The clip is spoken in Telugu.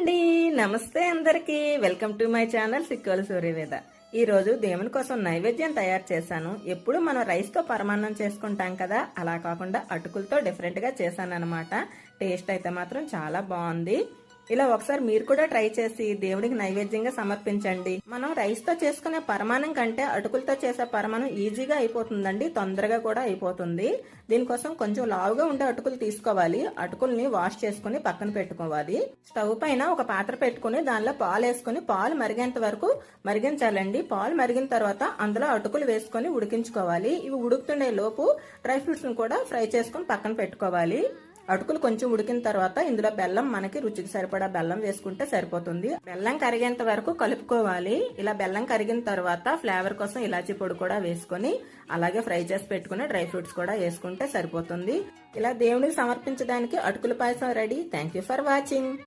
అండి, నమస్తే అందరికి. Welcome to my channel Sikkolu Suryaveda. ఈ రోజు దేవుని కోసం నైవేద్యం తయారు చేశాను. ఎప్పుడు మనం రైస్ తో పరమాన్నం చేసుకుంటాం కదా, అలా కాకుండా అటుకులతో డిఫరెంట్ గా చేశాను అనమాట. టేస్ట్ అయితే మాత్రం చాలా బాగుంది. ఇలా ఒకసారి మీరు కూడా ట్రై చేసి దేవుడికి నైవేద్యంగా సమర్పించండి. మనం రైస్ తో చేసుకునే పరమాణం కంటే అటుకులతో చేసే పరమాణం ఈజీగా అయిపోతుందండి, తొందరగా కూడా అయిపోతుంది. దీనికోసం కొంచెం లావుగా ఉండే అటుకులు తీసుకోవాలి. అటుకుల్ని వాష్ చేసుకుని పక్కన పెట్టుకోవాలి. స్టవ్ పైన ఒక పాత్ర పెట్టుకుని దానిలో పాలు వేసుకుని పాలు మరిగేంత వరకు మరిగించాలండి. పాలు మరిగిన తర్వాత అందులో అటుకులు వేసుకుని ఉడికించుకోవాలి. ఇవి ఉడుకుతుండే లోపు డ్రై ఫ్రూట్స్ ని కూడా ఫ్రై చేసుకుని పక్కన పెట్టుకోవాలి. అటుకులు కొంచెం ఉడికిన తర్వాత ఇందులో బెల్లం, మనకి రుచికి సరిపడా బెల్లం వేసుకుంటే సరిపోతుంది. బెల్లం కరిగేంత వరకు కలుపుకోవాలి. ఇలా బెల్లం కరిగిన తర్వాత ఫ్లేవర్ కోసం ఇలాచీ పొడి కూడా వేసుకొని అలాగే ఫ్రై చేసి పెట్టుకుని డ్రై ఫ్రూట్స్ కూడా వేసుకుంటే సరిపోతుంది. ఇలా దేవుడికి సమర్పించడానికి అటుకుల పాయసం ready. Thank you for watching.